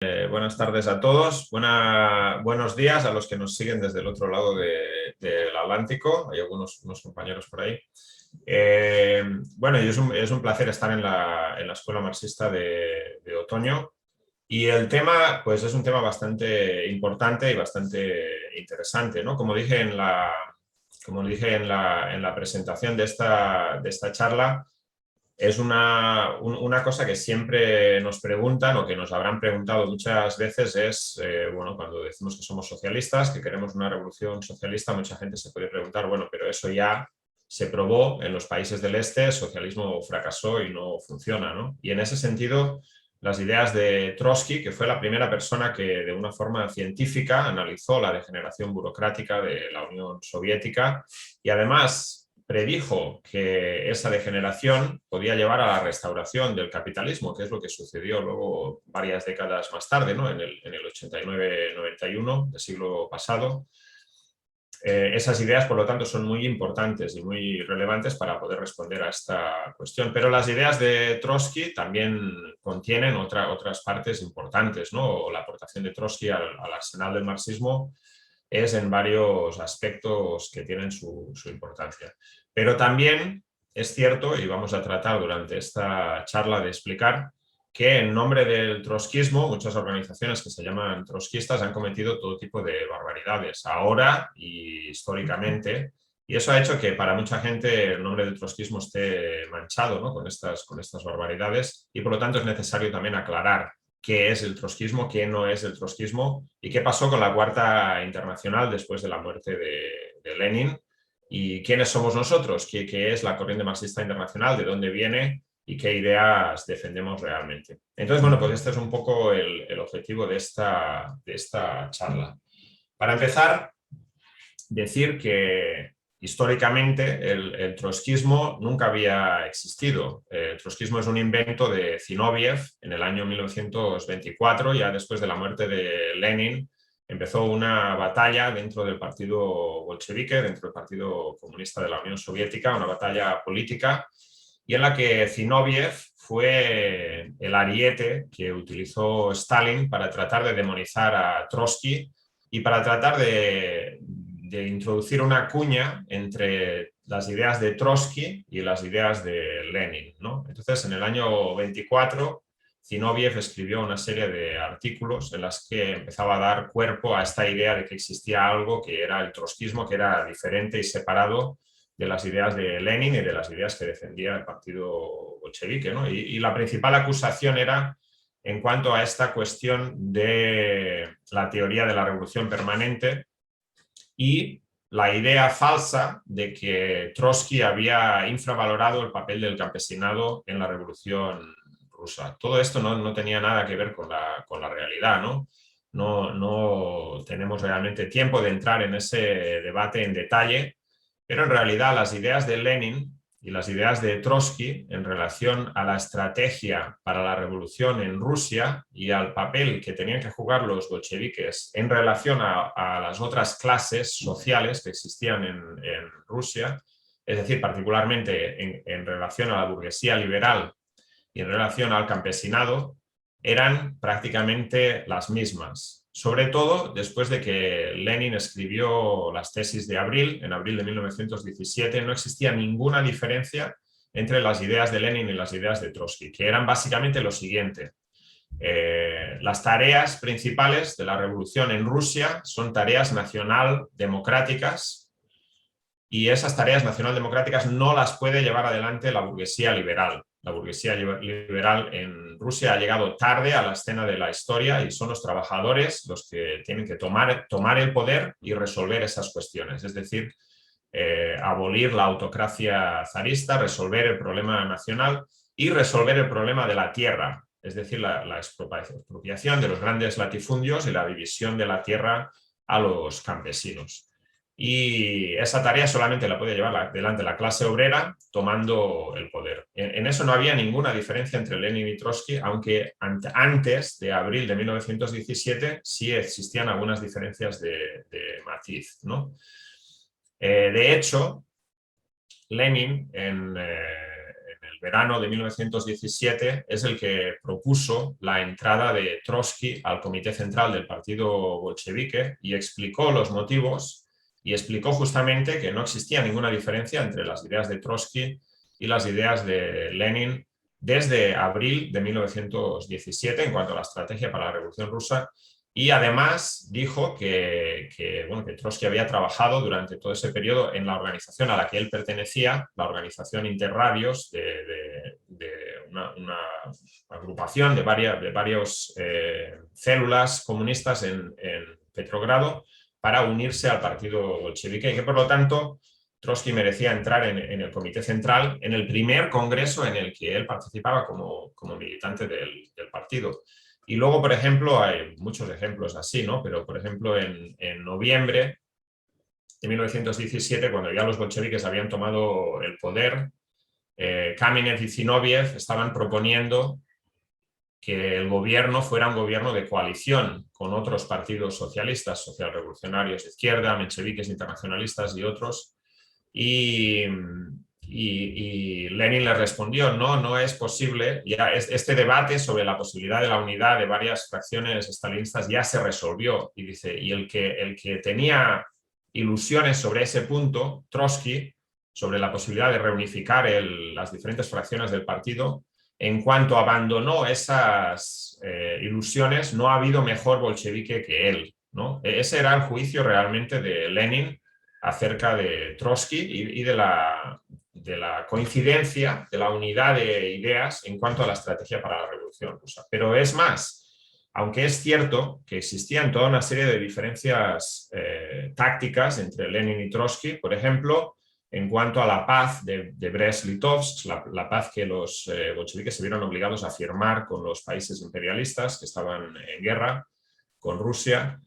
Buenas tardes a todos, buenos días a los que nos siguen desde el otro lado del Atlántico. Hay unos compañeros por ahí. Bueno, y es un placer estar en la Escuela Marxista de Otoño. Y el tema, pues es un tema bastante importante y bastante interesante, ¿no? Como dije en la presentación de esta charla, es una cosa que siempre nos preguntan o que nos habrán preguntado muchas veces es, bueno, cuando decimos que somos socialistas, que queremos una revolución socialista, mucha gente se puede preguntar, bueno, pero eso ya se probó en los países del este, el socialismo fracasó y no funciona, ¿no? Y en ese sentido, las ideas de Trotsky, que fue la primera persona que de una forma científica analizó la degeneración burocrática de la Unión Soviética y además predijo que esa degeneración podía llevar a la restauración del capitalismo, que es lo que sucedió luego varias décadas más tarde, ¿no? en el 89-91 del siglo pasado. Esas ideas, por lo tanto, son muy importantes y muy relevantes para poder responder a esta cuestión. Pero las ideas de Trotsky también contienen otras partes importantes, ¿no? La aportación de Trotsky al arsenal del marxismo es en varios aspectos que tienen su importancia. Pero también es cierto, y vamos a tratar durante esta charla de explicar, que en nombre del trotskismo muchas organizaciones que se llaman trotskistas han cometido todo tipo de barbaridades, ahora y históricamente, y eso ha hecho que para mucha gente el nombre del trotskismo esté manchado, ¿no? con estas barbaridades, y por lo tanto es necesario también aclarar qué es el trotskismo, qué no es el trotskismo y qué pasó con la Cuarta Internacional después de la muerte de Lenin y quiénes somos nosotros, qué es la corriente marxista internacional, de dónde viene y qué ideas defendemos realmente. Entonces, bueno, pues este es un poco el objetivo de esta charla. Para empezar, decir que históricamente el trotskismo nunca había existido. El trotskismo es un invento de Zinoviev en el año 1924, ya después de la muerte de Lenin. Empezó una batalla dentro del partido bolchevique, dentro del Partido Comunista de la Unión Soviética, una batalla política, y en la que Zinoviev fue el ariete que utilizó Stalin para tratar de demonizar a Trotsky y para tratar de introducir una cuña entre las ideas de Trotsky y las ideas de Lenin, ¿no? Entonces, en el año 24, Zinoviev escribió una serie de artículos en las que empezaba a dar cuerpo a esta idea de que existía algo que era el trotskismo, que era diferente y separado de las ideas de Lenin y de las ideas que defendía el partido bolchevique, ¿no? Y la principal acusación era en cuanto a esta cuestión de la teoría de la revolución permanente y la idea falsa de que Trotsky había infravalorado el papel del campesinado en la revolución rusa. Todo esto no tenía nada que ver con la realidad, ¿no? No tenemos realmente tiempo de entrar en ese debate en detalle, pero en realidad las ideas de Lenin y las ideas de Trotsky en relación a la estrategia para la revolución en Rusia y al papel que tenían que jugar los bolcheviques en relación a las otras clases sociales que existían en Rusia, es decir, particularmente en relación a la burguesía liberal y en relación al campesinado, eran prácticamente las mismas. Sobre todo después de que Lenin escribió las tesis de Abril, en abril de 1917, no existía ninguna diferencia entre las ideas de Lenin y las ideas de Trotsky, que eran básicamente lo siguiente. Las tareas principales de la revolución en Rusia son tareas nacional-democráticas y esas tareas nacional-democráticas no las puede llevar adelante la burguesía liberal. La burguesía liberal en Rusia ha llegado tarde a la escena de la historia y son los trabajadores los que tienen que tomar el poder y resolver esas cuestiones. Es decir, abolir la autocracia zarista, resolver el problema nacional y resolver el problema de la tierra. Es decir, la expropiación de los grandes latifundios y la división de la tierra a los campesinos. Y esa tarea solamente la puede llevar adelante la clase obrera tomando el poder. En eso no había ninguna diferencia entre Lenin y Trotsky, aunque antes de abril de 1917 sí existían algunas diferencias de matiz, ¿no? De hecho, Lenin en el verano de 1917 es el que propuso la entrada de Trotsky al Comité Central del Partido Bolchevique y explicó los motivos y explicó justamente que no existía ninguna diferencia entre las ideas de Trotsky y las ideas de Lenin desde abril de 1917 en cuanto a la estrategia para la Revolución Rusa. Y además dijo que Trotsky había trabajado durante todo ese periodo en la organización a la que él pertenecía, la organización Interradios, de una agrupación de varias células comunistas en Petrogrado para unirse al partido bolchevique y que por lo tanto Trotsky merecía entrar en el Comité Central en el primer congreso en el que él participaba como militante del partido. Y luego, por ejemplo, hay muchos ejemplos así, ¿no? Pero, por ejemplo, en noviembre de 1917, cuando ya los bolcheviques habían tomado el poder, Kamenev y Zinoviev estaban proponiendo que el gobierno fuera un gobierno de coalición con otros partidos socialistas, socialrevolucionarios de izquierda, mencheviques internacionalistas y otros. Y Lenin le respondió, no es posible, ya este debate sobre la posibilidad de la unidad de varias fracciones estalinistas ya se resolvió. Y dice, y el que tenía ilusiones sobre ese punto, Trotsky, sobre la posibilidad de reunificar las diferentes fracciones del partido, en cuanto abandonó esas ilusiones, no ha habido mejor bolchevique que él, ¿no? Ese era el juicio realmente de Lenin acerca de Trotsky y de la coincidencia, de la unidad de ideas en cuanto a la estrategia para la Revolución Rusa. Pero es más, aunque es cierto que existían toda una serie de diferencias tácticas entre Lenin y Trotsky, por ejemplo, en cuanto a la paz de Brest-Litovsk, la paz que los bolcheviques se vieron obligados a firmar con los países imperialistas que estaban en guerra con Rusia.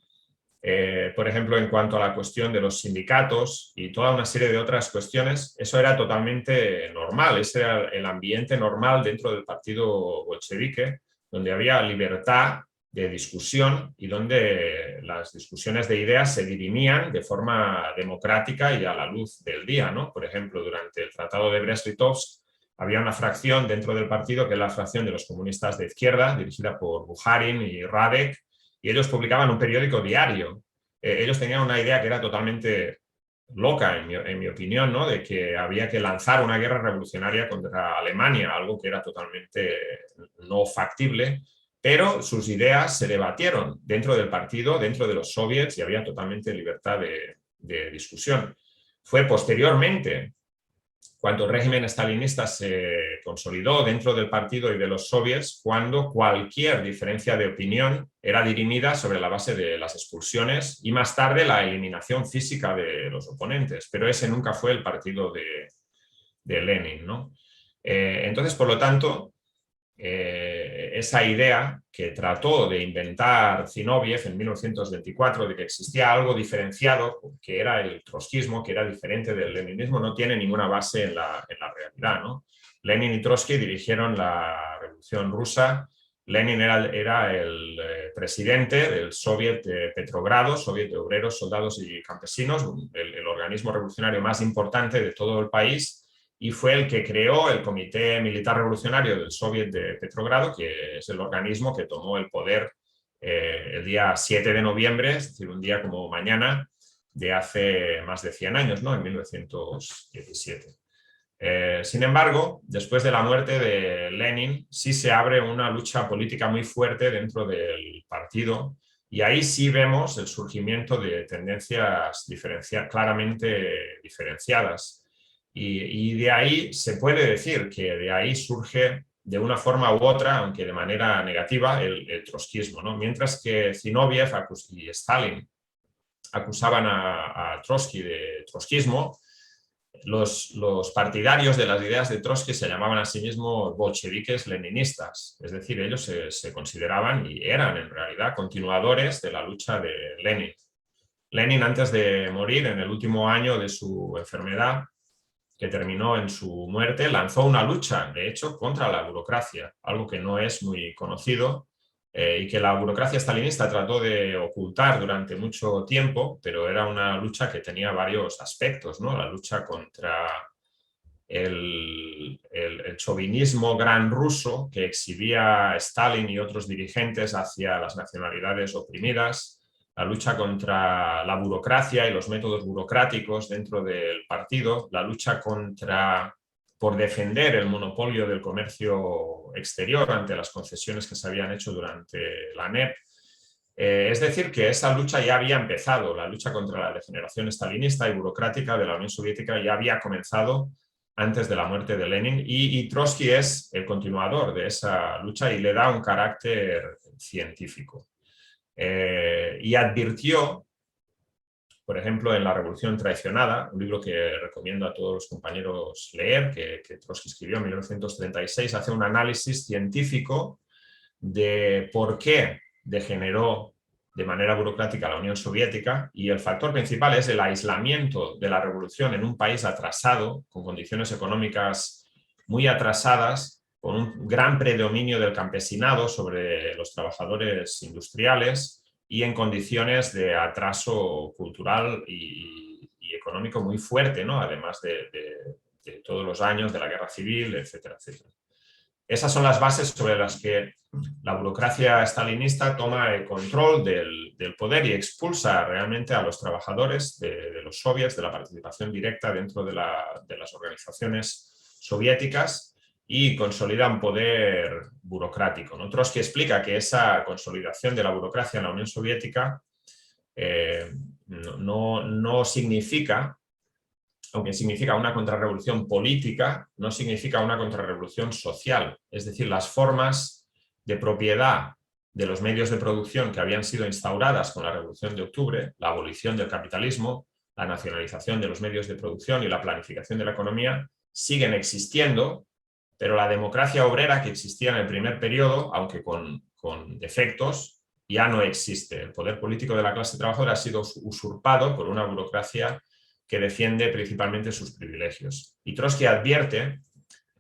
Por ejemplo, en cuanto a la cuestión de los sindicatos y toda una serie de otras cuestiones, eso era totalmente normal, ese era el ambiente normal dentro del partido bolchevique, donde había libertad de discusión y donde las discusiones de ideas se dirimían de forma democrática y a la luz del día, ¿no? Por ejemplo, durante el Tratado de Brest-Litovsk había una fracción dentro del partido que es la fracción de los comunistas de izquierda, dirigida por Bukharin y Radek, y ellos publicaban un periódico diario. Ellos tenían una idea que era totalmente loca, en mi opinión, ¿no? De que había que lanzar una guerra revolucionaria contra Alemania, algo que era totalmente no factible, pero sus ideas se debatieron dentro del partido, dentro de los soviets, y había totalmente libertad de discusión. Fue posteriormente, cuando el régimen stalinista se consolidó dentro del partido y de los soviets, cuando cualquier diferencia de opinión era dirimida sobre la base de las expulsiones y más tarde la eliminación física de los oponentes. Pero ese nunca fue el partido de Lenin, ¿no? Entonces, por lo tanto, esa idea que trató de inventar Zinoviev en 1924 de que existía algo diferenciado, que era el trotskismo, que era diferente del leninismo, no tiene ninguna base en la realidad, ¿no? Lenin y Trotsky dirigieron la Revolución Rusa. Lenin era el presidente del Soviet de Petrogrado, Soviet de Obreros, Soldados y Campesinos, el organismo revolucionario más importante de todo el país, y fue el que creó el Comité Militar Revolucionario del Soviet de Petrogrado, que es el organismo que tomó el poder el día 7 de noviembre, es decir, un día como mañana, de hace más de 100 años, ¿no? En 1917. Sin embargo, después de la muerte de Lenin, sí se abre una lucha política muy fuerte dentro del partido, y ahí sí vemos el surgimiento de tendencias claramente diferenciadas. Y de ahí se puede decir que de ahí surge de una forma u otra, aunque de manera negativa, el trotskismo, ¿no? Mientras que Zinoviev y Stalin acusaban a Trotsky de trotskismo, los partidarios de las ideas de Trotsky se llamaban a sí mismos bolcheviques leninistas, es decir, ellos se consideraban y eran en realidad continuadores de la lucha de Lenin. Lenin, antes de morir, en el último año de su enfermedad, que terminó en su muerte, lanzó una lucha, de hecho, contra la burocracia, algo que no es muy conocido y que la burocracia stalinista trató de ocultar durante mucho tiempo, pero era una lucha que tenía varios aspectos, ¿no? La lucha contra el chauvinismo gran ruso que exhibía Stalin y otros dirigentes hacia las nacionalidades oprimidas, la lucha contra la burocracia y los métodos burocráticos dentro del partido, la lucha por defender el monopolio del comercio exterior ante las concesiones que se habían hecho durante la NEP. Es decir, que esa lucha ya había empezado, la lucha contra la degeneración estalinista y burocrática de la Unión Soviética ya había comenzado antes de la muerte de Lenin, y Trotsky es el continuador de esa lucha y le da un carácter científico. Y advirtió, por ejemplo, en La Revolución Traicionada, un libro que recomiendo a todos los compañeros leer, que Trotsky escribió en 1936, hace un análisis científico de por qué degeneró de manera burocrática la Unión Soviética, y el factor principal es el aislamiento de la revolución en un país atrasado, con condiciones económicas muy atrasadas, con un gran predominio del campesinado sobre los trabajadores industriales y en condiciones de atraso cultural y económico muy fuerte, ¿no? Además de todos los años de la guerra civil, etcétera, etcétera. Esas son las bases sobre las que la burocracia stalinista toma el control del poder y expulsa realmente a los trabajadores de los soviets, de la participación directa dentro de las organizaciones soviéticas, y consolida un poder burocrático, ¿no? Trotsky explica que esa consolidación de la burocracia en la Unión Soviética no significa, aunque significa una contrarrevolución política, no significa una contrarrevolución social. Es decir, las formas de propiedad de los medios de producción que habían sido instauradas con la Revolución de Octubre, la abolición del capitalismo, la nacionalización de los medios de producción y la planificación de la economía, siguen existiendo, pero la democracia obrera que existía en el primer periodo, aunque con defectos, ya no existe. El poder político de la clase trabajadora ha sido usurpado por una burocracia que defiende principalmente sus privilegios. Y Trotsky advierte,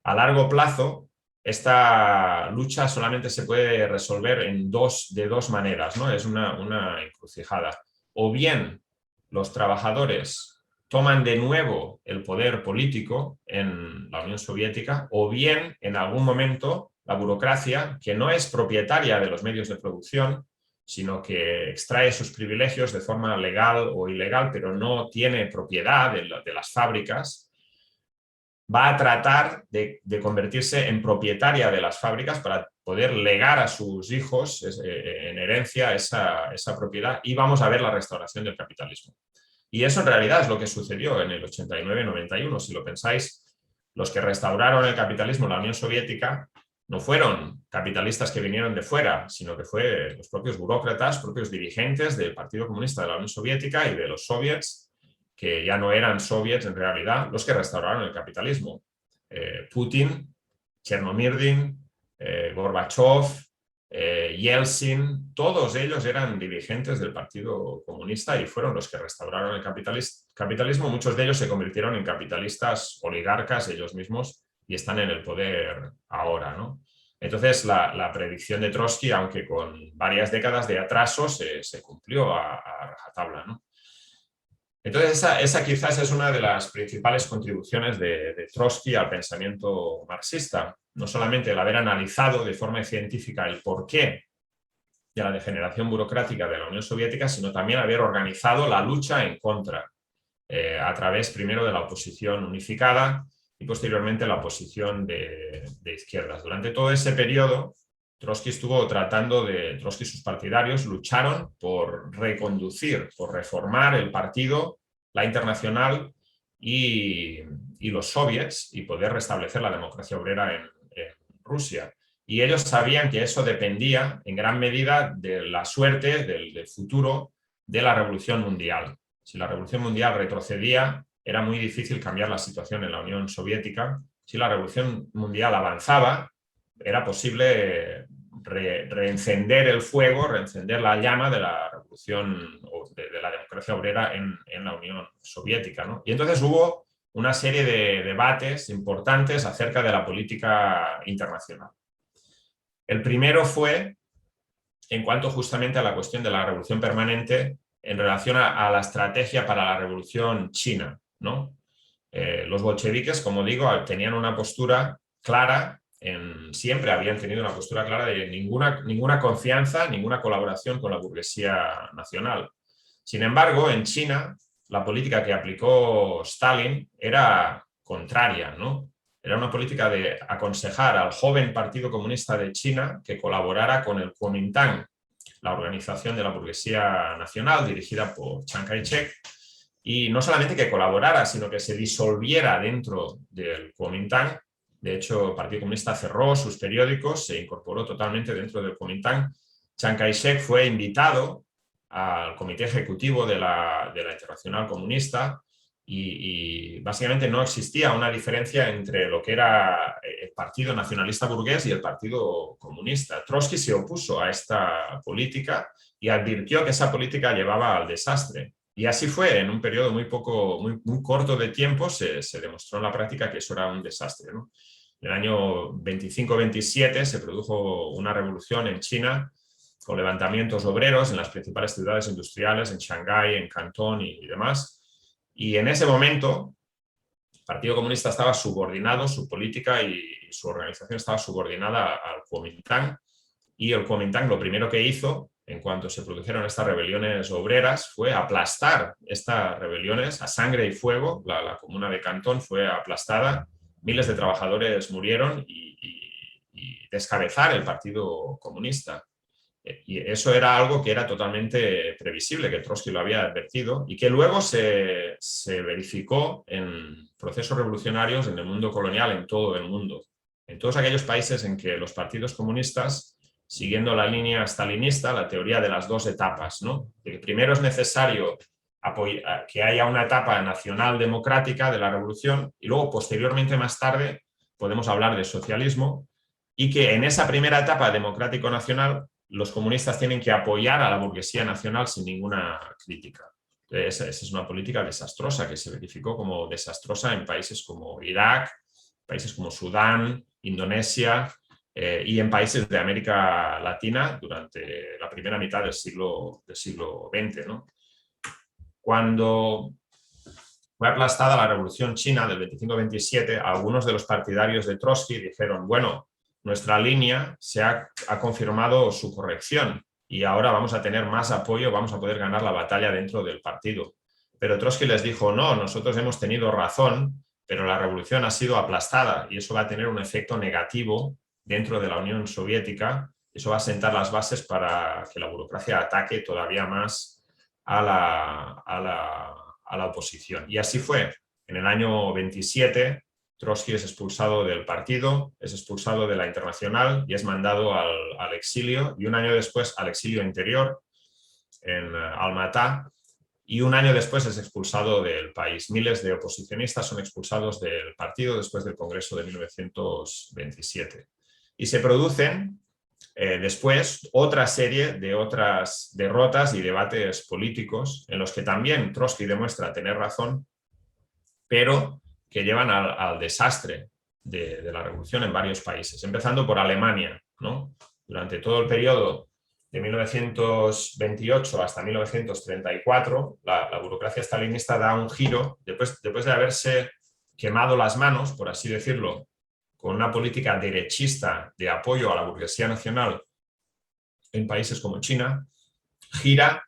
a largo plazo, esta lucha solamente se puede resolver de dos maneras, ¿no? Es una encrucijada. O bien los trabajadores toman de nuevo el poder político en la Unión Soviética, o bien en algún momento la burocracia, que no es propietaria de los medios de producción, sino que extrae sus privilegios de forma legal o ilegal, pero no tiene propiedad de las fábricas, va a tratar de convertirse en propietaria de las fábricas para poder legar a sus hijos en herencia esa propiedad, y vamos a ver la restauración del capitalismo. Y eso en realidad es lo que sucedió en el 89-91. Si lo pensáis, los que restauraron el capitalismo en la Unión Soviética no fueron capitalistas que vinieron de fuera, sino que fue los propios burócratas, propios dirigentes del Partido Comunista de la Unión Soviética y de los soviets, que ya no eran soviets en realidad, los que restauraron el capitalismo. Putin, Chernomyrdin, Gorbachev, Yeltsin, todos ellos eran dirigentes del Partido Comunista y fueron los que restauraron el capitalismo. Muchos de ellos se convirtieron en capitalistas oligarcas ellos mismos y están en el poder ahora, ¿no? Entonces la predicción de Trotsky, aunque con varias décadas de atraso, se cumplió a rajatabla, ¿no? Entonces esa quizás es una de las principales contribuciones de Trotsky al pensamiento marxista. No solamente el haber analizado de forma científica el porqué de la degeneración burocrática de la Unión Soviética, sino también haber organizado la lucha en contra, a través primero de la oposición unificada y posteriormente la oposición de izquierdas. Durante todo ese periodo, Trotsky Trotsky y sus partidarios lucharon por reconducir, por reformar el partido, la Internacional y los soviets, y poder restablecer la democracia obrera en Rusia. Y ellos sabían que eso dependía en gran medida de la suerte, del futuro de la Revolución Mundial. Si la Revolución Mundial retrocedía, era muy difícil cambiar la situación en la Unión Soviética. Si la Revolución Mundial avanzaba, era posible reencender el fuego, reencender la llama de la revolución o de la democracia obrera en la Unión Soviética, ¿no? Y entonces hubo una serie de debates importantes acerca de la política internacional. El primero fue en cuanto justamente a la cuestión de la revolución permanente en relación a la estrategia para la revolución china, ¿no? Los bolcheviques, como digo, tenían una postura clara, siempre habían tenido una postura clara de ninguna confianza, ninguna colaboración con la burguesía nacional. Sin embargo, en China, la política que aplicó Stalin era contraria, ¿no? Era una política de aconsejar al joven Partido Comunista de China que colaborara con el Kuomintang, la organización de la burguesía nacional dirigida por Chiang Kai-shek, y no solamente que colaborara, sino que se disolviera dentro del Kuomintang. De hecho, el Partido Comunista cerró sus periódicos, se incorporó totalmente dentro del Kuomintang. Chiang Kai-shek fue invitado al comité ejecutivo de la Internacional Comunista y básicamente no existía una diferencia entre lo que era el Partido Nacionalista Burgués y el Partido Comunista. Trotsky se opuso a esta política y advirtió que esa política llevaba al desastre. Y así fue, en un periodo muy corto de tiempo se demostró en la práctica que eso era un desastre, ¿no? En el año 25-27 se produjo una revolución en China con levantamientos obreros en las principales ciudades industriales, en Shanghái, en Cantón y demás. Y en ese momento el Partido Comunista estaba subordinado, su política y su organización estaba subordinada al Kuomintang, y el Kuomintang lo primero que hizo en cuanto se produjeron estas rebeliones obreras fue aplastar estas rebeliones a sangre y fuego. La comuna de Cantón fue aplastada, miles de trabajadores murieron y descabezar el Partido Comunista. Y eso era algo que era totalmente previsible, que Trotsky lo había advertido y que luego se verificó en procesos revolucionarios en el mundo colonial, en todo el mundo. En todos aquellos países en que los partidos comunistas, siguiendo la línea stalinista, la teoría de las dos etapas, ¿no? De que primero es necesario que haya una etapa nacional democrática de la revolución y luego posteriormente, más tarde, podemos hablar de socialismo, y que en esa primera etapa democrático-nacional los comunistas tienen que apoyar a la burguesía nacional sin ninguna crítica. Esa es una política desastrosa que se verificó como desastrosa en países como Irak, países como Sudán, Indonesia y en países de América Latina durante la primera mitad del siglo XX, ¿no? Cuando fue aplastada la Revolución China del 25-27, algunos de los partidarios de Trotsky dijeron, bueno, nuestra línea ha confirmado su corrección y ahora vamos a tener más apoyo, vamos a poder ganar la batalla dentro del partido. Pero Trotsky les dijo, no, nosotros hemos tenido razón, pero la revolución ha sido aplastada y eso va a tener un efecto negativo dentro de la Unión Soviética. Eso va a sentar las bases para que la burocracia ataque todavía más a la oposición. Y así fue. En el año 27, Trotsky es expulsado del partido, es expulsado de la Internacional y es mandado al exilio, y un año después al exilio interior en Almatá, y un año después es expulsado del país. Miles de oposicionistas son expulsados del partido después del Congreso de 1927. Y se producen después otra serie de otras derrotas y debates políticos en los que también Trotsky demuestra tener razón, pero que llevan al desastre de la revolución en varios países, empezando por Alemania, ¿no? Durante todo el periodo de 1928 hasta 1934, la burocracia stalinista da un giro, después de haberse quemado las manos, por así decirlo, con una política derechista de apoyo a la burguesía nacional en países como China, gira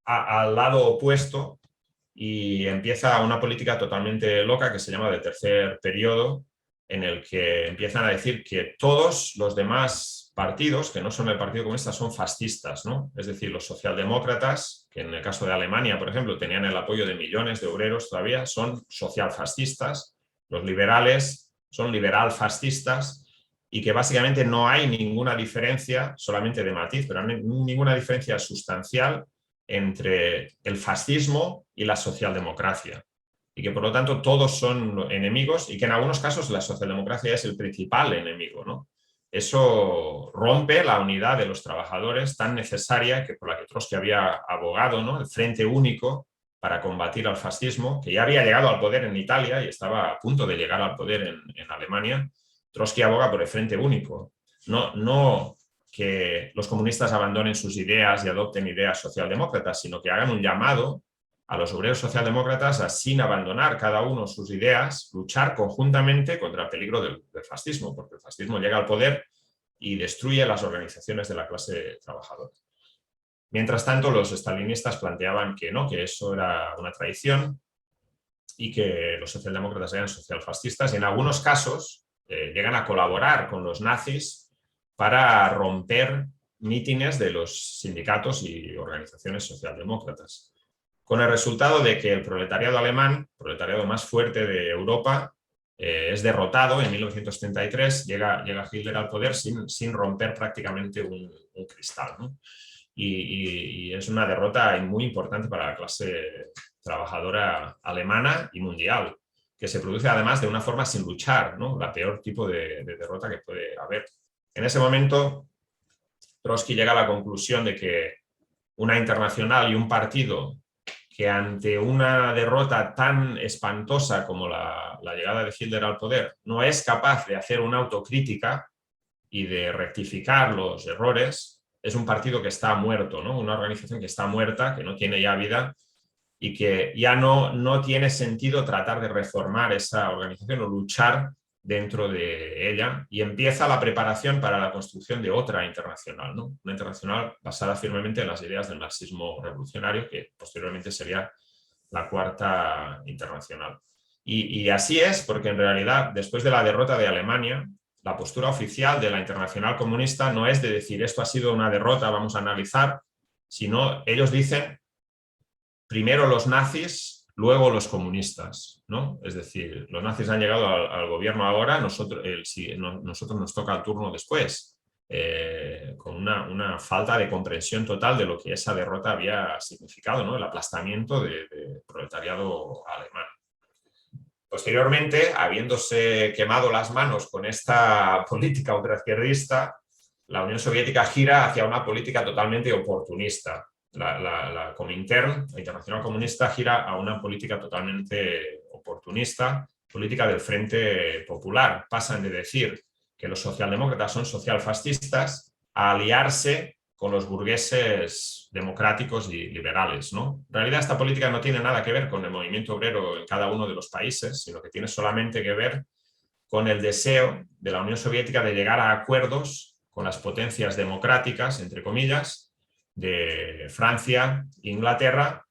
al lado opuesto y empieza una política totalmente loca que se llama de tercer periodo, en el que empiezan a decir que todos los demás partidos, que no son el Partido Comunista, son fascistas, ¿no? Es decir, los socialdemócratas, que en el caso de Alemania, por ejemplo, tenían el apoyo de millones de obreros todavía, son socialfascistas, los liberales son liberal-fascistas, y que básicamente no hay ninguna diferencia, solamente de matiz, pero no hay ninguna diferencia sustancial entre el fascismo y la socialdemocracia, y que por lo tanto todos son enemigos y que en algunos casos la socialdemocracia es el principal enemigo, ¿no? Eso rompe la unidad de los trabajadores tan necesaria que por la que Trotsky había abogado, ¿no? El Frente Único para combatir al fascismo, que ya había llegado al poder en Italia y estaba a punto de llegar al poder en Alemania. Trotsky aboga por el Frente Único, no que los comunistas abandonen sus ideas y adopten ideas socialdemócratas, sino que hagan un llamado a los obreros socialdemócratas a, sin abandonar cada uno sus ideas, luchar conjuntamente contra el peligro del fascismo, porque el fascismo llega al poder y destruye las organizaciones de la clase trabajadora. Mientras tanto, los estalinistas planteaban que no, que eso era una traición y que los socialdemócratas eran socialfascistas, y en algunos casos llegan a colaborar con los nazis para romper mítines de los sindicatos y organizaciones socialdemócratas, con el resultado de que el proletariado alemán, el proletariado más fuerte de Europa, es derrotado en 1933, llega Hitler al poder sin romper prácticamente un cristal, ¿no? Y es una derrota muy importante para la clase trabajadora alemana y mundial, que se produce además de una forma sin luchar, ¿no? La peor tipo de derrota que puede haber. En ese momento, Trotsky llega a la conclusión de que una internacional y un partido que ante una derrota tan espantosa como la llegada de Hitler al poder no es capaz de hacer una autocrítica y de rectificar los errores, es un partido que está muerto, ¿no? Una organización que está muerta, que no tiene ya vida y que ya no tiene sentido tratar de reformar esa organización o luchar dentro de ella, y empieza la preparación para la construcción de otra internacional, ¿no? Una internacional basada firmemente en las ideas del marxismo revolucionario, que posteriormente sería la Cuarta Internacional. Y así es, porque en realidad, después de la derrota de Alemania, la postura oficial de la Internacional Comunista no es de decir esto ha sido una derrota, vamos a analizar, sino ellos dicen primero los nazis, luego los comunistas, ¿no? Es decir, los nazis han llegado al gobierno ahora, nosotros nos toca el turno después, con una falta de comprensión total de lo que esa derrota había significado, ¿no? El aplastamiento del proletariado alemán. Posteriormente, habiéndose quemado las manos con esta política ultraizquierdista, la Unión Soviética gira hacia una política totalmente oportunista. La Comintern, la Internacional Comunista, gira a una política totalmente oportunista, política del Frente Popular. Pasan de decir que los socialdemócratas son socialfascistas a aliarse con los burgueses democráticos y liberales, ¿no? En realidad esta política no tiene nada que ver con el movimiento obrero en cada uno de los países, sino que tiene solamente que ver con el deseo de la Unión Soviética de llegar a acuerdos con las potencias democráticas, entre comillas, de Francia e Inglaterra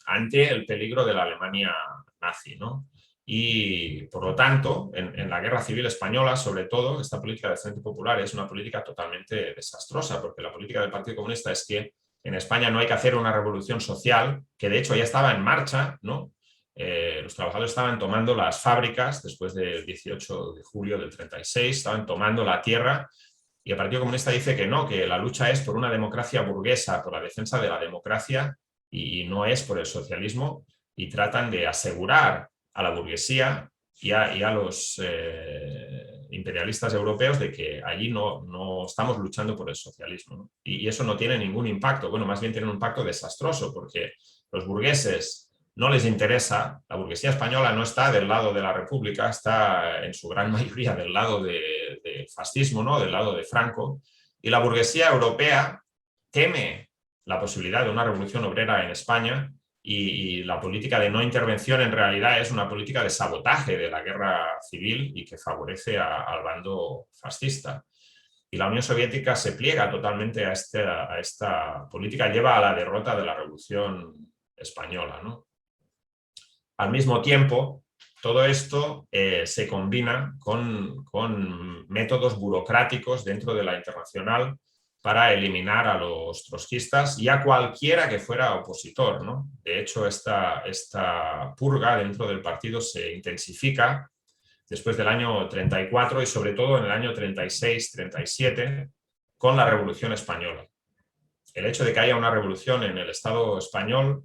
ante el peligro de la Alemania nazi, ¿no? Y por lo tanto, en la Guerra Civil Española, sobre todo, esta política del Frente Popular es una política totalmente desastrosa, porque la política del Partido Comunista es que en España no hay que hacer una revolución social, que de hecho ya estaba en marcha, ¿no? Los trabajadores estaban tomando las fábricas después del 18 de julio del 36, estaban tomando la tierra, y el Partido Comunista dice que no, que la lucha es por una democracia burguesa, por la defensa de la democracia, y no es por el socialismo, y tratan de asegurar a la burguesía y a los imperialistas europeos de que allí no estamos luchando por el socialismo, ¿no? Y eso no tiene ningún impacto, bueno, más bien tiene un impacto desastroso, porque los burgueses no les interesa, la burguesía española no está del lado de la República, está en su gran mayoría del lado del fascismo, ¿no? Del lado de Franco, y la burguesía europea teme la posibilidad de una revolución obrera en España, y la política de no intervención en realidad es una política de sabotaje de la guerra civil y que favorece al bando fascista. Y la Unión Soviética se pliega totalmente a esta política, lleva a la derrota de la Revolución Española, ¿no? Al mismo tiempo, todo esto se combina con métodos burocráticos dentro de la Internacional para eliminar a los trotskistas y a cualquiera que fuera opositor, ¿no? De hecho, esta purga dentro del partido se intensifica después del año 34 y sobre todo en el año 36-37 con la Revolución Española. El hecho de que haya una revolución en el Estado español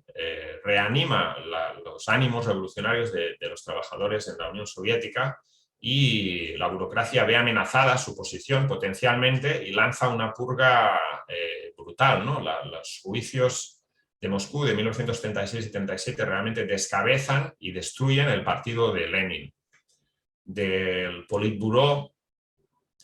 reanima los ánimos revolucionarios de los trabajadores en la Unión Soviética, y la burocracia ve amenazada su posición potencialmente y lanza una purga brutal, ¿no? Los juicios de Moscú de 1936 y 37 realmente descabezan y destruyen el partido de Lenin. Del Politburó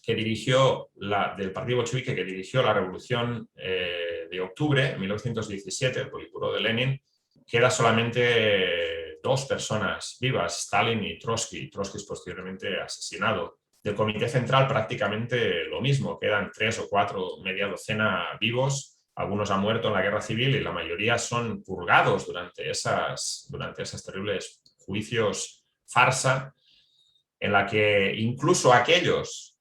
que dirigió del partido bolchevique que dirigió la revolución de octubre de 1917, el Politburó de Lenin, queda solamente 2 personas vivas, Stalin y Trotsky. Trotsky es posteriormente asesinado. Del Comité Central prácticamente lo mismo, quedan 3 o 4, media docena vivos, algunos han muerto en la guerra civil y la mayoría son purgados durante esas terribles juicios farsa, en la que incluso aquellos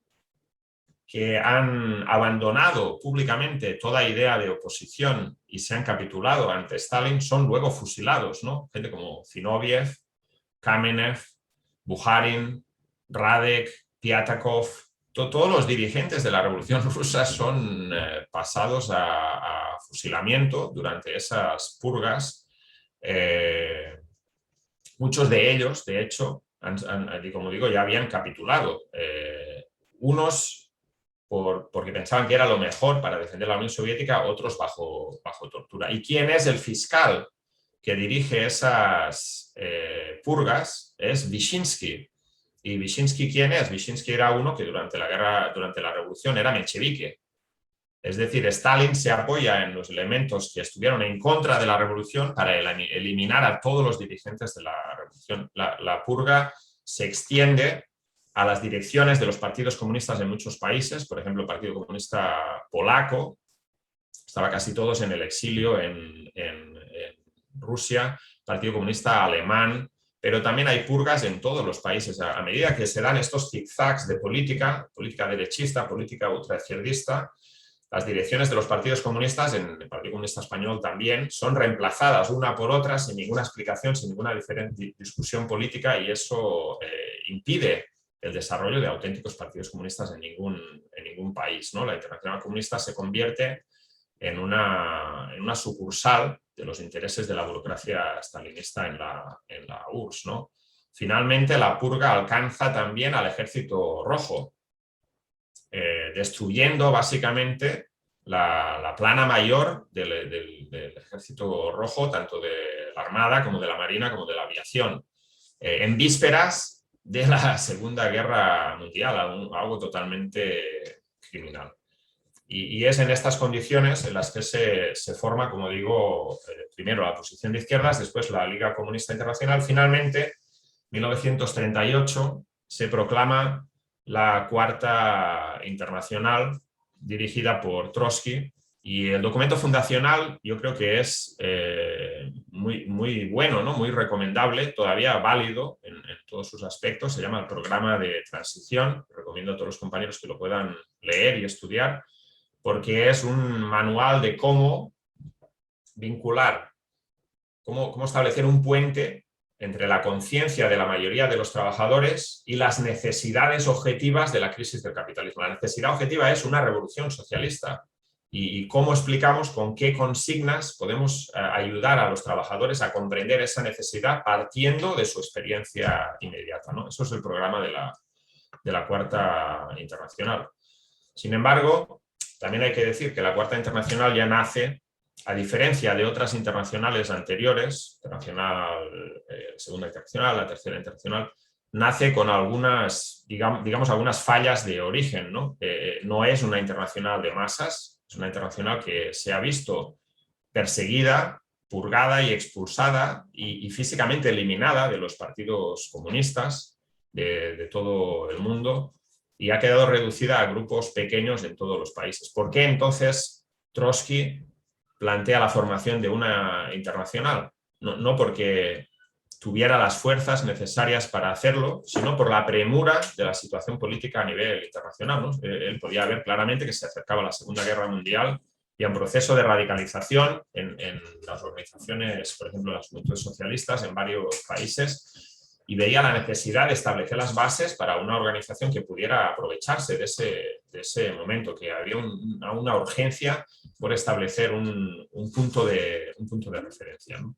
que han abandonado públicamente toda idea de oposición y se han capitulado ante Stalin son luego fusilados, ¿no? Gente como Zinoviev, Kamenev, Bukharin, Radek, Piatakov, todos los dirigentes de la Revolución Rusa son pasados a fusilamiento durante esas purgas. Muchos de ellos, de hecho, como digo, ya habían capitulado. Unos porque pensaban que era lo mejor para defender la Unión Soviética, otros bajo tortura. ¿Y quién es el fiscal que dirige esas purgas? Es Vyshinsky. ¿Y Vyshinsky quién es? Vyshinsky era uno que durante la revolución era menchevique. Es decir, Stalin se apoya en los elementos que estuvieron en contra de la revolución para eliminar a todos los dirigentes de la revolución. La purga se extiende a las direcciones de los partidos comunistas de muchos países, por ejemplo, el Partido Comunista Polaco, estaba casi todos en el exilio en Rusia, Partido Comunista Alemán, pero también hay purgas en todos los países. A medida que se dan estos zigzags de política derechista, política ultraizquierdista, las direcciones de los partidos comunistas, en el Partido Comunista Español también, son reemplazadas una por otra sin ninguna explicación, sin ninguna discusión política, y eso impide el desarrollo de auténticos partidos comunistas en ningún país, ¿no? La Internacional Comunista se convierte en una sucursal de los intereses de la burocracia stalinista en la URSS, ¿no? Finalmente, la purga alcanza también al Ejército Rojo, destruyendo básicamente la plana mayor del Ejército Rojo, tanto de la Armada como de la Marina como de la aviación, en vísperas de la Segunda Guerra Mundial, algo totalmente criminal. Y es en estas condiciones en las que se forma, como digo, primero la posición de izquierdas, después la Liga Comunista Internacional. Finalmente, en 1938, se proclama la Cuarta Internacional, dirigida por Trotsky, y el documento fundacional yo creo que es muy bueno, ¿no? Muy recomendable, todavía válido en todos sus aspectos. Se llama el Programa de Transición. Recomiendo a todos los compañeros que lo puedan leer y estudiar, porque es un manual de cómo vincular, cómo establecer un puente entre la conciencia de la mayoría de los trabajadores y las necesidades objetivas de la crisis del capitalismo. La necesidad objetiva es una revolución socialista. Y cómo explicamos, con qué consignas podemos ayudar a los trabajadores a comprender esa necesidad partiendo de su experiencia inmediata, ¿no? Eso es el programa de la Cuarta Internacional. Sin embargo, también hay que decir que la Cuarta Internacional ya nace, a diferencia de otras internacionales anteriores, Segunda Internacional, la Tercera Internacional, nace con algunas, digamos, algunas fallas de origen, ¿no? No es una internacional de masas, es una internacional que se ha visto perseguida, purgada y expulsada y físicamente eliminada de los partidos comunistas de todo el mundo, y ha quedado reducida a grupos pequeños en todos los países. ¿Por qué entonces Trotsky plantea la formación de una internacional? No porque tuviera las fuerzas necesarias para hacerlo, sino por la premura de la situación política a nivel internacional, ¿no? Él podía ver claramente que se acercaba a la Segunda Guerra Mundial y a un proceso de radicalización en las organizaciones, por ejemplo, las juventudes socialistas en varios países, y veía la necesidad de establecer las bases para una organización que pudiera aprovecharse de ese momento, que había una urgencia por establecer un punto de referencia, ¿no?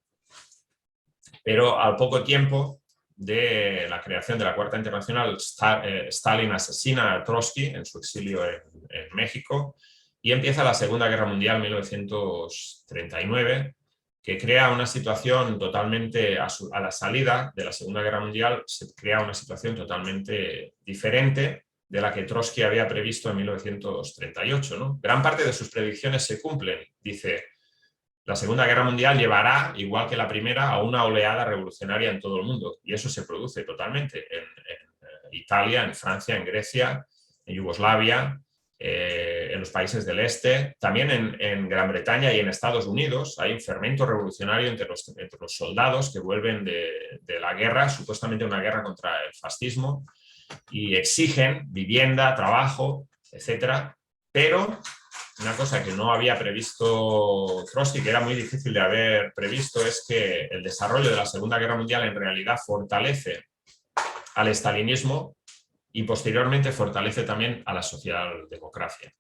Pero al poco tiempo de la creación de la Cuarta Internacional, Stalin asesina a Trotsky en su exilio en México, y empieza la Segunda Guerra Mundial en 1939, que crea una situación totalmente, a la salida de la Segunda Guerra Mundial, se crea una situación totalmente diferente de la que Trotsky había previsto en 1938, ¿no? Gran parte de sus predicciones se cumplen. Dice: la Segunda Guerra Mundial llevará, igual que la primera, a una oleada revolucionaria en todo el mundo. Y eso se produce totalmente en Italia, en Francia, en Grecia, en Yugoslavia, en los países del este. También en Gran Bretaña y en Estados Unidos hay un fermento revolucionario entre los soldados que vuelven de la guerra, supuestamente una guerra contra el fascismo, y exigen vivienda, trabajo, etcétera. Pero una cosa que no había previsto Trotsky, que era muy difícil de haber previsto, es que el desarrollo de la Segunda Guerra Mundial en realidad fortalece al estalinismo y posteriormente fortalece también a la socialdemocracia.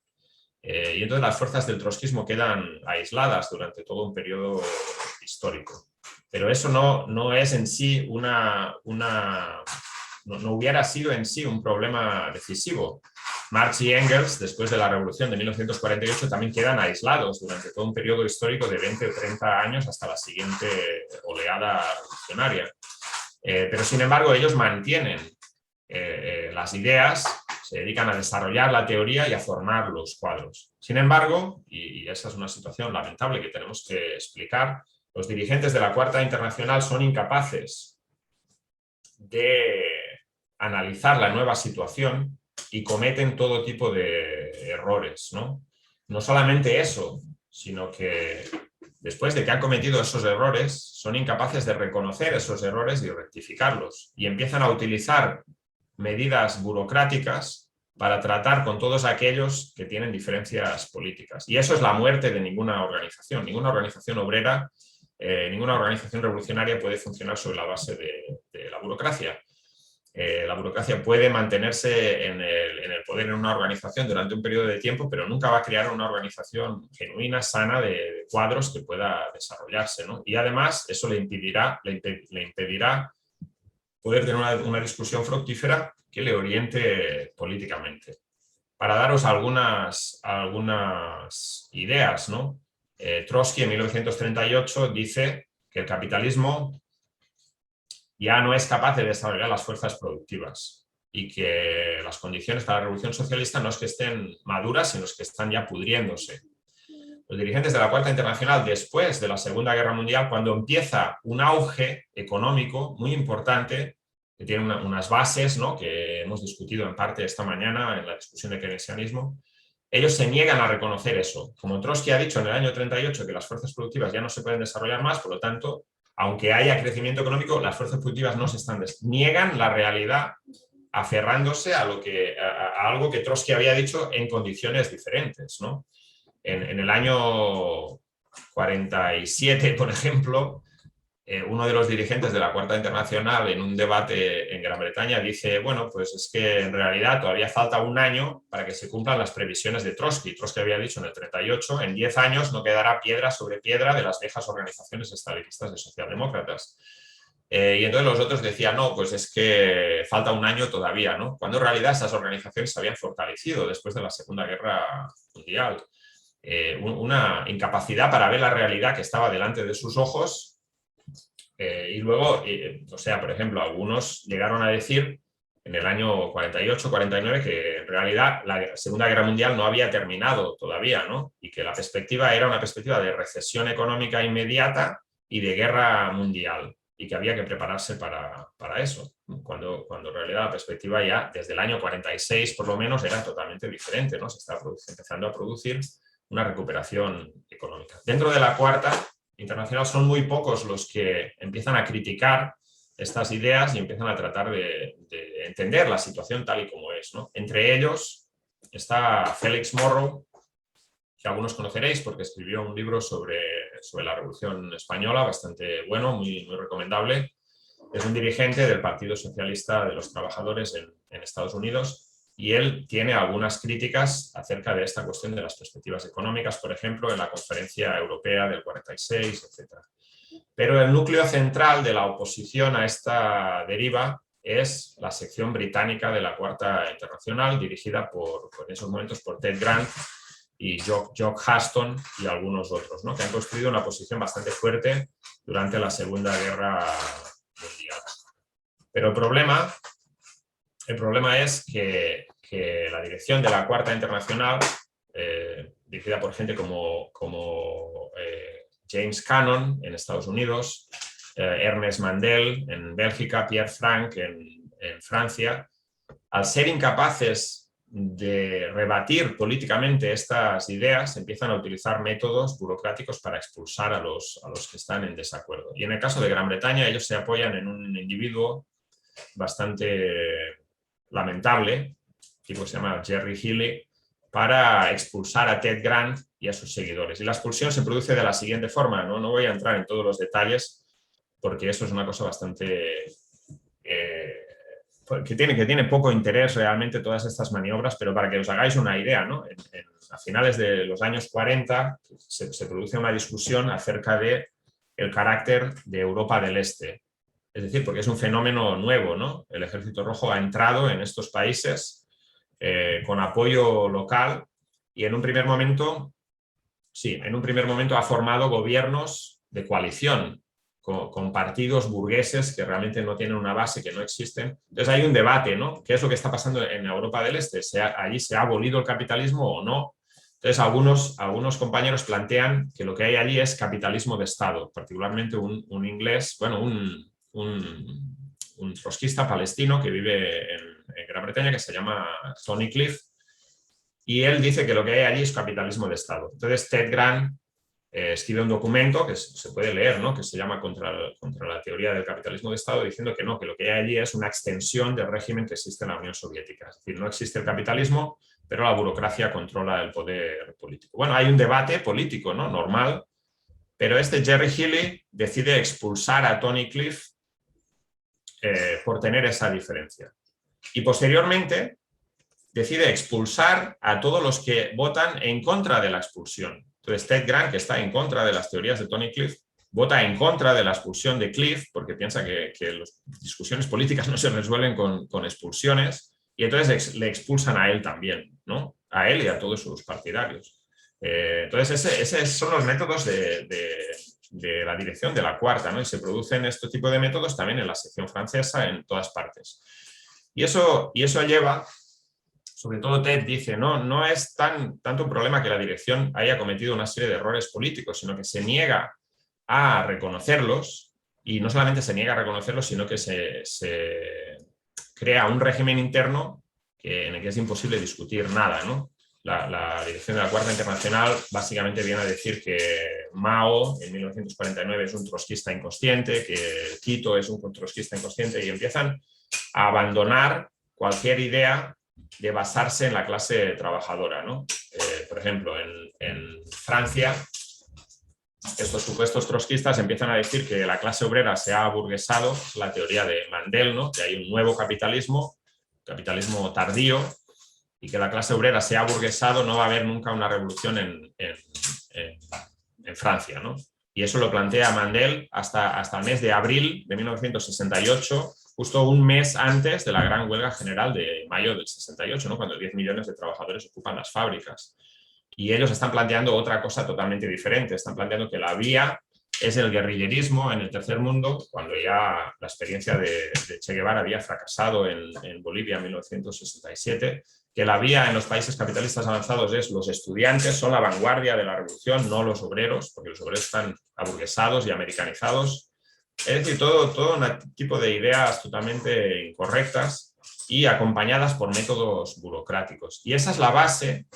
Y entonces las fuerzas del trotskismo quedan aisladas durante todo un periodo histórico. Pero eso no es en sí no hubiera sido en sí un problema decisivo. Marx y Engels, después de la Revolución de 1948, también quedan aislados durante todo un periodo histórico de 20 o 30 años hasta la siguiente oleada revolucionaria. Pero sin embargo ellos mantienen las ideas, se dedican a desarrollar la teoría y a formar los cuadros. Sin embargo, y esa es una situación lamentable que tenemos que explicar, los dirigentes de la Cuarta Internacional son incapaces de analizar la nueva situación y cometen todo tipo de errores, ¿no? No solamente eso, sino que después de que han cometido esos errores, son incapaces de reconocer esos errores y rectificarlos. Y empiezan a utilizar medidas burocráticas para tratar con todos aquellos que tienen diferencias políticas. Y eso es la muerte de ninguna organización. Ninguna organización obrera, ninguna organización revolucionaria puede funcionar sobre la base de la burocracia. La burocracia puede mantenerse en el poder en una organización durante un periodo de tiempo, pero nunca va a crear una organización genuina, sana, de cuadros que pueda desarrollarse, ¿no? Y además eso le impedirá poder tener una discusión fructífera que le oriente políticamente. Para daros algunas ideas, ¿no? Trotsky en 1938 dice que el capitalismo ya no es capaz de desarrollar las fuerzas productivas y que las condiciones para la revolución socialista no es que estén maduras, sino que están ya pudriéndose. Los dirigentes de la Cuarta Internacional, después de la Segunda Guerra Mundial, cuando empieza un auge económico muy importante, que tiene unas bases, ¿no?, que hemos discutido en parte esta mañana en la discusión de keynesianismo, ellos se niegan a reconocer eso. Como Trotsky ha dicho en el año 38 que las fuerzas productivas ya no se pueden desarrollar más, por lo tanto, aunque haya crecimiento económico, las fuerzas productivas no se están niegan la realidad aferrándose a algo que Trotsky había dicho en condiciones diferentes, ¿no? En el año 47, por ejemplo, uno de los dirigentes de la Cuarta Internacional en un debate en Gran Bretaña dice, bueno, pues es que en realidad todavía falta un año para que se cumplan las previsiones de Trotsky. Trotsky había dicho en el 38, en 10 años no quedará piedra sobre piedra de las viejas organizaciones estalinistas de socialdemócratas. Y entonces los otros decían, no, pues es que falta un año todavía, ¿no? Cuando en realidad esas organizaciones se habían fortalecido después de la Segunda Guerra Mundial. Una incapacidad para ver la realidad que estaba delante de sus ojos. Y luego, o sea, por ejemplo, algunos llegaron a decir en el año 48, 49 que en realidad la Segunda Guerra Mundial no había terminado todavía, ¿no? Y que la perspectiva era una perspectiva de recesión económica inmediata y de guerra mundial, y que había que prepararse para eso, cuando en realidad la perspectiva ya desde el año 46 por lo menos era totalmente diferente, ¿no? Se estaba empezando a producir una recuperación económica. Dentro de la Cuarta Internacional son muy pocos los que empiezan a criticar estas ideas y empiezan a tratar de entender la situación tal y como es, ¿no? Entre ellos está Felix Morrow, que algunos conoceréis porque escribió un libro sobre la Revolución Española, bastante bueno, muy recomendable. Es un dirigente del Partido Socialista de los Trabajadores en Estados Unidos, y él tiene algunas críticas acerca de esta cuestión de las perspectivas económicas, por ejemplo, en la Conferencia Europea del 46, etc. Pero el núcleo central de la oposición a esta deriva es la sección británica de la Cuarta Internacional, dirigida en esos momentos por Ted Grant y Jock Huston y algunos otros, ¿no?, que han construido una posición bastante fuerte durante la Segunda Guerra Mundial. Pero el problema es que la dirección de la Cuarta Internacional, dirigida por gente como James Cannon en Estados Unidos, Ernest Mandel en Bélgica, Pierre Frank en Francia, al ser incapaces de rebatir políticamente estas ideas, empiezan a utilizar métodos burocráticos para expulsar a los que están en desacuerdo. Y en el caso de Gran Bretaña, ellos se apoyan en un individuo bastante lamentable, tipo que se llama Jerry Healey, para expulsar a Ted Grant y a sus seguidores. Y la expulsión se produce de la siguiente forma, no voy a entrar en todos los detalles, porque eso es una cosa bastante... que tiene poco interés realmente todas estas maniobras, pero para que os hagáis una idea, ¿no? A finales de los años 40 se produce una discusión acerca del carácter de Europa del Este. Es decir, porque es un fenómeno nuevo, ¿no? El Ejército Rojo ha entrado en estos países con apoyo local y en un primer momento ha formado gobiernos de coalición con partidos burgueses que realmente no tienen una base, que no existen. Entonces hay un debate, ¿no? ¿Qué es lo que está pasando en Europa del Este? ¿Allí se ha abolido el capitalismo o no? Entonces algunos compañeros plantean que lo que hay allí es capitalismo de Estado, particularmente un inglés, bueno, un trotskista palestino que vive en Gran Bretaña, que se llama Tony Cliff, y él dice que lo que hay allí es capitalismo de Estado. Entonces Ted Grant escribe un documento que se puede leer, ¿no? Que se llama contra la teoría del capitalismo de Estado, diciendo que no, que lo que hay allí es una extensión del régimen que existe en la Unión Soviética. Es decir, no existe el capitalismo, pero la burocracia controla el poder político. Bueno, hay un debate político, ¿no? Normal, pero este Jerry Healey decide expulsar a Tony Cliff por tener esa diferencia. Y posteriormente decide expulsar a todos los que votan en contra de la expulsión. Entonces Ted Grant, que está en contra de las teorías de Tony Cliff, vota en contra de la expulsión de Cliff porque piensa que las discusiones políticas no se resuelven con expulsiones, y entonces le expulsan a él también, ¿no? A él y a todos sus partidarios. Entonces esos son los métodos de la dirección de la Cuarta, ¿no? Y se producen este tipo de métodos también en la sección francesa, en todas partes. Y eso lleva... Sobre todo Ted dice, no es tanto un problema que la dirección haya cometido una serie de errores políticos, sino que se niega a reconocerlos, y no solamente se niega a reconocerlos, sino que se crea un régimen interno en el que es imposible discutir nada, ¿no? La dirección de la Cuarta Internacional básicamente viene a decir que Mao en 1949 es un trotskista inconsciente, que Tito es un trotskista inconsciente, y empiezan a abandonar cualquier idea de basarse en la clase trabajadora, ¿no? Por ejemplo, en Francia, estos supuestos trotskistas empiezan a decir que la clase obrera se ha aburguesado, la teoría de Mandel, ¿no? Que hay un nuevo capitalismo tardío, y que la clase obrera se ha aburguesado, no va a haber nunca una revolución en Francia, ¿no? Y eso lo plantea Mandel hasta el mes de abril de 1968, justo un mes antes de la gran huelga general de mayo del 68, ¿no? Cuando 10 millones de trabajadores ocupan las fábricas. Y ellos están planteando otra cosa totalmente diferente. Están planteando que la vía es el guerrillerismo en el tercer mundo, cuando ya la experiencia de Che Guevara había fracasado en Bolivia en 1967, que la vía en los países capitalistas avanzados es los estudiantes, son la vanguardia de la revolución, no los obreros, porque los obreros están aburguesados y americanizados. Es decir, todo un tipo de ideas totalmente incorrectas y acompañadas por métodos burocráticos. Y esa es la base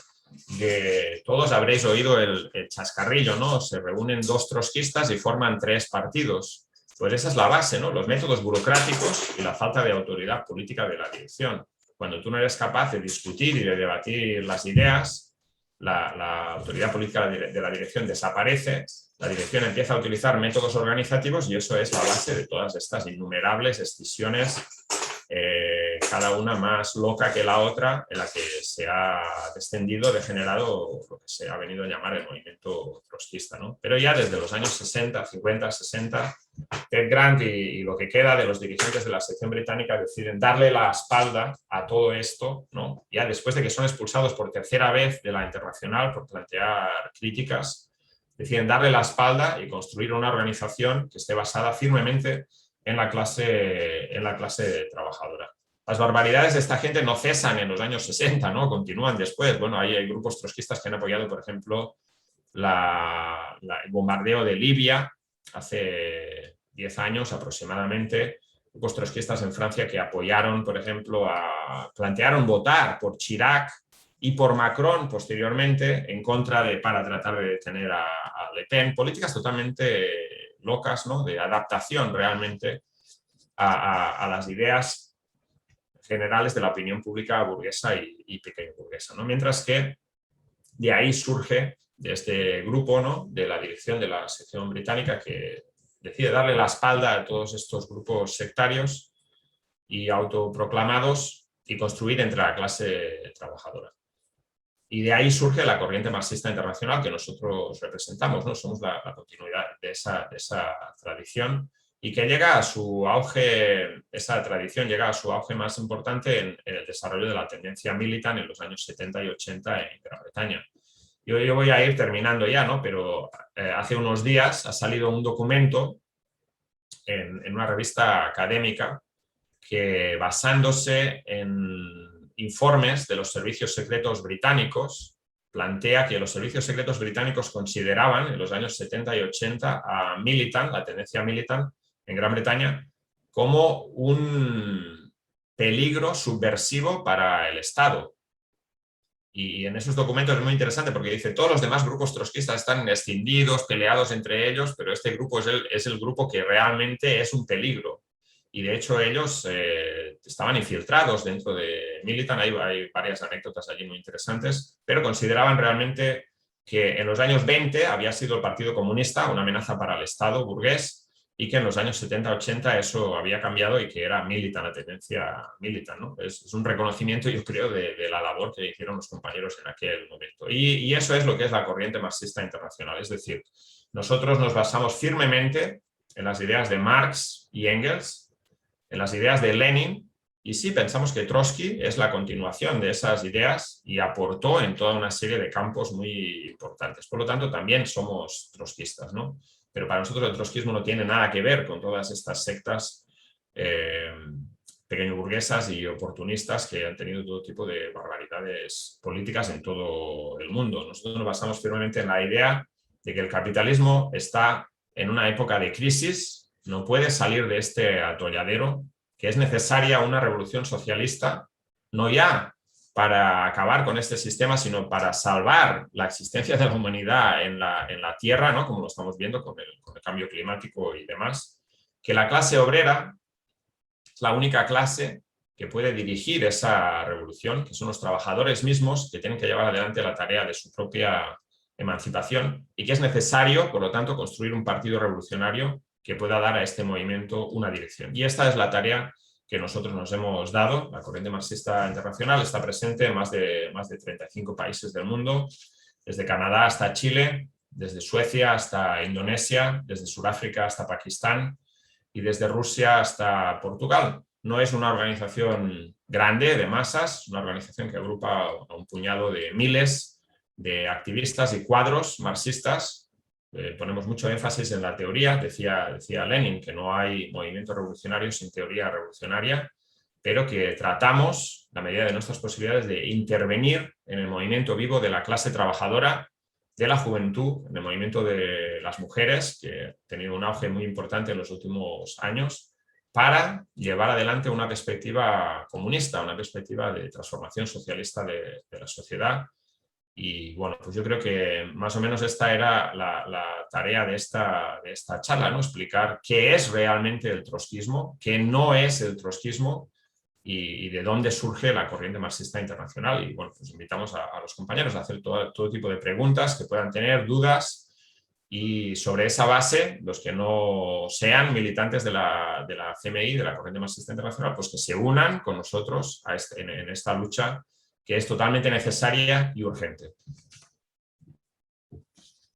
de... Todos habréis oído el chascarrillo, ¿no? Se reúnen dos trotskistas y forman tres partidos. Pues esa es la base, ¿no? Los métodos burocráticos y la falta de autoridad política de la dirección. Cuando tú no eres capaz de discutir y de debatir las ideas, la autoridad política de la dirección desaparece. La dirección empieza a utilizar métodos organizativos, y eso es la base de todas estas innumerables escisiones, cada una más loca que la otra, en la que se ha descendido, degenerado lo que se ha venido a llamar el movimiento trotskista, ¿no? Pero ya desde los años 60, 50, 60, Ted Grant y lo que queda de los dirigentes de la sección británica deciden darle la espalda a todo esto, ¿no? Ya después de que son expulsados por tercera vez de la Internacional por plantear críticas, deciden darle la espalda y construir una organización que esté basada firmemente en la clase trabajadora. Las barbaridades de esta gente no cesan en los años 60, ¿no? Continúan después. Bueno, hay grupos trotskistas que han apoyado, por ejemplo, el bombardeo de Libia hace 10 años aproximadamente, grupos trotskistas en Francia que apoyaron, por ejemplo, plantearon votar por Chirac y por Macron posteriormente para tratar de detener a Le Pen. Políticas totalmente locas, ¿no? De adaptación realmente a las ideas generales de la opinión pública burguesa y pequeño burguesa, ¿no? Mientras que de ahí surge, de este grupo, ¿no? De la dirección de la sección británica, que decide darle la espalda a todos estos grupos sectarios y autoproclamados y construir entre la clase trabajadora. Y de ahí surge la corriente marxista internacional que nosotros representamos, ¿no? Somos la continuidad de esa tradición, y que llega a su auge, esa tradición llega a su auge más importante en el desarrollo de la tendencia militant en los años 70 y 80 en Gran Bretaña. Yo voy a ir terminando ya, ¿no? Pero hace unos días ha salido un documento en una revista académica que, basándose en informes de los servicios secretos británicos, plantea que los servicios secretos británicos consideraban en los años 70 y 80 a militant, la tendencia militant en Gran Bretaña, como un peligro subversivo para el Estado. Y en esos documentos es muy interesante porque dice: todos los demás grupos trotskistas están escindidos, peleados entre ellos, pero este grupo es el grupo que realmente es un peligro. Y de hecho ellos estaban infiltrados dentro de Militant, hay varias anécdotas allí muy interesantes, pero consideraban realmente que en los años 20 había sido el Partido Comunista una amenaza para el Estado burgués, y que en los años 70-80 eso había cambiado y que era Militant, la tendencia Militant, ¿no? Es un reconocimiento, yo creo, de la labor que hicieron los compañeros en aquel momento. Y eso es lo que es la corriente marxista internacional. Es decir, nosotros nos basamos firmemente en las ideas de Marx y Engels, en las ideas de Lenin, y sí pensamos que Trotsky es la continuación de esas ideas y aportó en toda una serie de campos muy importantes. Por lo tanto, también somos trotskistas, ¿no? Pero para nosotros el trotskismo no tiene nada que ver con todas estas sectas pequeño burguesas y oportunistas que han tenido todo tipo de barbaridades políticas en todo el mundo. Nosotros nos basamos firmemente en la idea de que el capitalismo está en una época de crisis, no puede salir de este atolladero, que es necesaria una revolución socialista, no ya para acabar con este sistema, sino para salvar la existencia de la humanidad en la Tierra, ¿no? Como lo estamos viendo con el cambio climático y demás, que la clase obrera es la única clase que puede dirigir esa revolución, que son los trabajadores mismos que tienen que llevar adelante la tarea de su propia emancipación, y que es necesario, por lo tanto, construir un partido revolucionario que pueda dar a este movimiento una dirección. Y esta es la tarea que nosotros nos hemos dado. La corriente marxista internacional está presente en más de 35 países del mundo, desde Canadá hasta Chile, desde Suecia hasta Indonesia, desde Sudáfrica hasta Pakistán y desde Rusia hasta Portugal. No es una organización grande de masas, una organización que agrupa a un puñado de miles de activistas y cuadros marxistas. Ponemos mucho énfasis en la teoría, decía Lenin, que no hay movimiento revolucionario sin teoría revolucionaria, pero que tratamos, la medida de nuestras posibilidades, de intervenir en el movimiento vivo de la clase trabajadora, de la juventud, en el movimiento de las mujeres, que ha tenido un auge muy importante en los últimos años, para llevar adelante una perspectiva comunista, una perspectiva de transformación socialista de la sociedad. Y bueno, pues yo creo que más o menos esta era la tarea de esta charla, ¿no? Explicar qué es realmente el trotskismo, qué no es el trotskismo y de dónde surge la corriente marxista internacional. Y bueno, pues invitamos a los compañeros a hacer todo tipo de preguntas que puedan tener, dudas, y sobre esa base, los que no sean militantes de la CMI, de la corriente marxista internacional, pues que se unan con nosotros en esta lucha, que es totalmente necesaria y urgente.